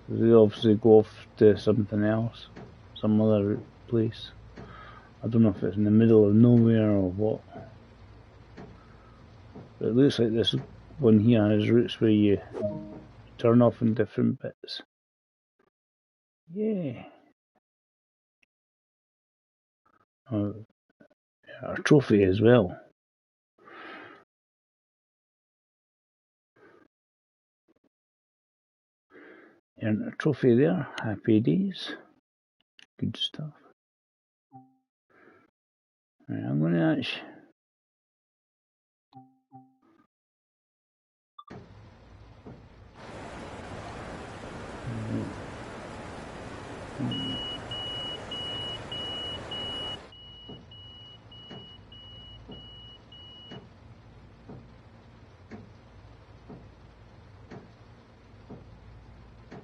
They obviously go off to something else, some other place. I don't know if it's in the middle of nowhere or what. But it looks like this one here has routes where you turn off in different bits. Yeah. Our trophy as well. Earned a trophy there. Happy days. Good stuff. Right, I'm going to actually...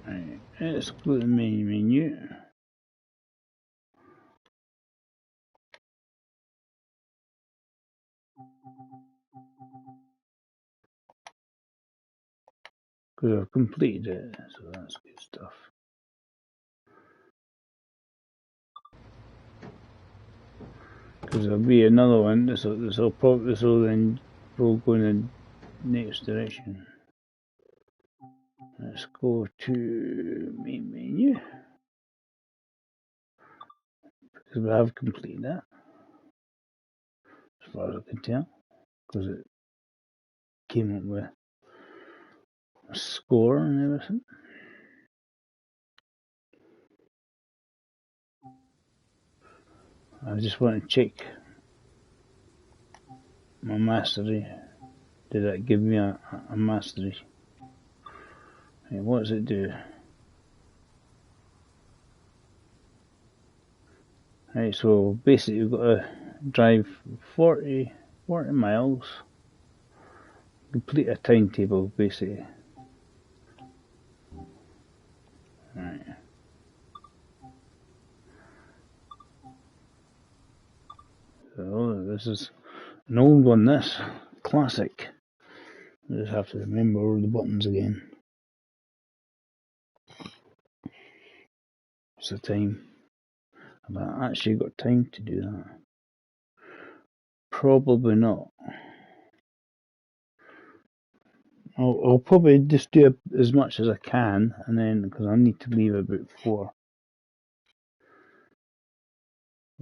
Right, let's go to the main menu. Because I've completed it, so that's good stuff. Because there'll be another one, this will then will go in the next direction. Let's go to main menu. Because we have completed that. far as I can tell, because it came up with a score and everything. I just want to check my mastery. Did that give me a mastery? Hey, what does it do? Right, so basically we've got to drive 40 miles, complete a timetable basically. Right. So this is an old one, this classic. I just have to remember all the buttons again. What's the time? Have I actually got time to do that? Probably not. I'll probably just do as much as I can, and then because I need to leave about 4.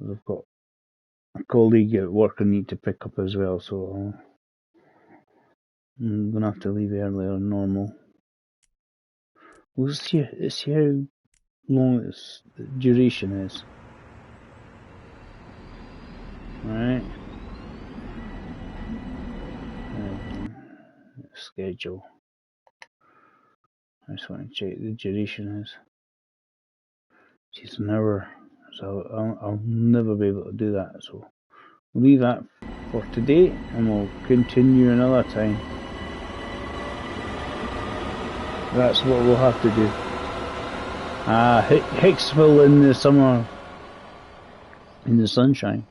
I've got a colleague at work I need to pick up as well, so I'm gonna have to leave earlier than normal. We'll see how long its duration is. Alright. Schedule. I just want to check the duration is. It's an hour, so I'll never be able to do that. So we'll leave that for today, and we'll continue another time. That's what we'll have to do. Hicksville in the summer, in the sunshine.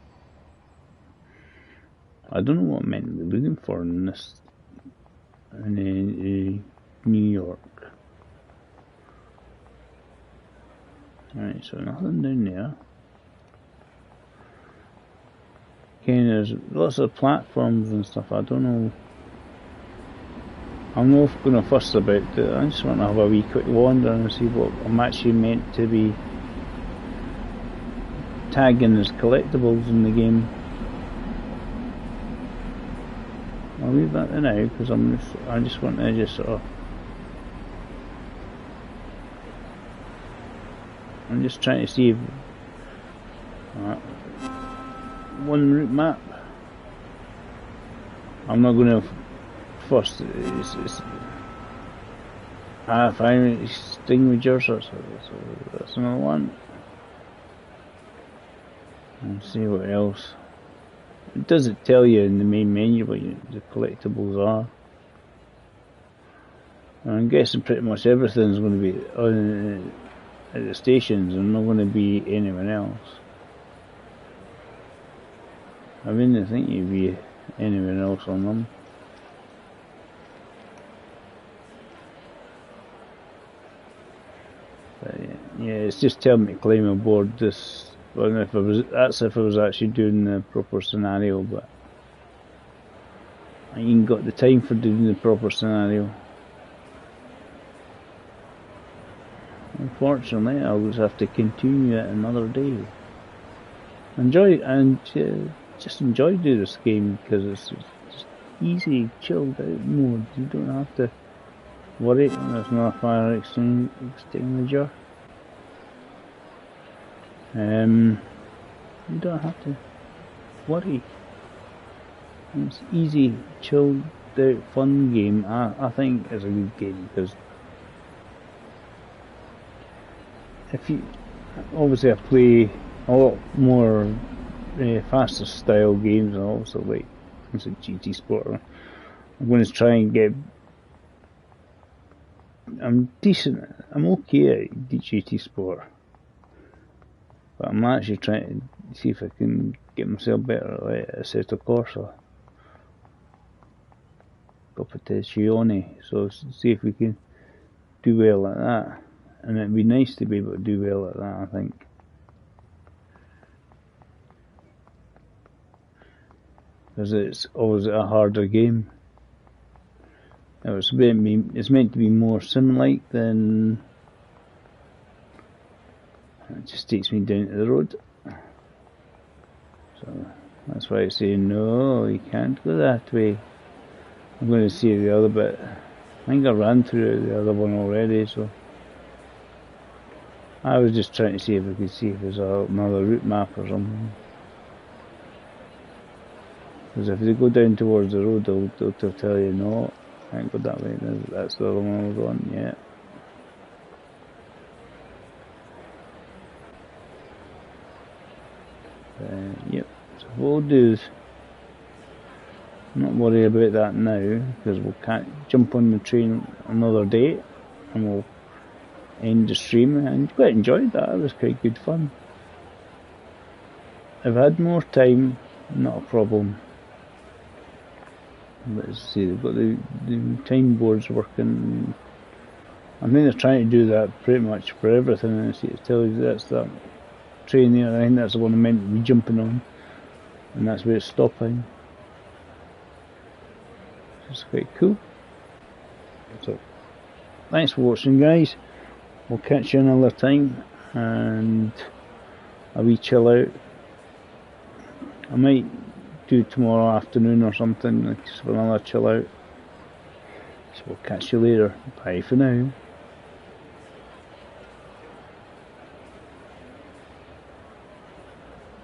I don't know what I'm meant to be looking for in this, in New York. Alright, so nothing down there. Okay, there's lots of platforms and stuff. I don't know. I'm not going to fuss about it. I just want to have a wee quick wander and see what I'm actually meant to be tagging as collectibles in the game. I'll leave that there now because I just want to just sort of. I'm just trying to see if one route map. I'm not going to fuss. Finally extinguishers, so that's another one. And see what else. It doesn't tell you in the main menu what the collectibles are. And I'm guessing pretty much everything's going to be on at the stations and not going to be anywhere else. I didn't think you'd be anywhere else on them. But yeah, it's just telling me to climb aboard this. Well, if I was actually doing the proper scenario, but I ain't got the time for doing the proper scenario. Unfortunately, I'll just have to continue it another day. Just enjoy doing this game because it's just easy, chilled out mode. You don't have to worry. There's not a fire extinguisher. You don't have to worry. It's easy, chilled out, fun game. I think it's a good game because obviously I play a lot more faster style games, and also like GT Sport. I'm going to try and get. I'm decent. I'm okay at GT Sport, but I'm actually trying to see if I can get myself better at like Assetto Corsa, Competizione. So see if we can do well at that. And it'd be nice to be able to do well at that, I think. Because it's always a harder game. It's meant to be more sim-like than. It just takes me down to the road. So That's why it's saying, no, you can't go that way. I'm going to see the other bit. I think I ran through the other one already, so I was just trying to see if I could see if there's another route map or something. Because if they go down towards the road, they'll tell you, no, I can't go that way. That's the other one I was on, yeah. Yep, so what we'll do is not worry about that now, because we'll jump on the train another day and we'll end the stream. And quite enjoyed that, it was quite good fun. If I had more time, not a problem. Let's see, they've got the time boards working. I think they're trying to do that pretty much for everything. And see, it tells you that's that train there. I think that's the one I'm meant to be jumping on, and that's where it's stopping. It's quite cool. So, thanks for watching, guys. We'll catch you another time, and a wee chill out. I might do tomorrow afternoon or something, like for another chill out. So we'll catch you later. Bye for now.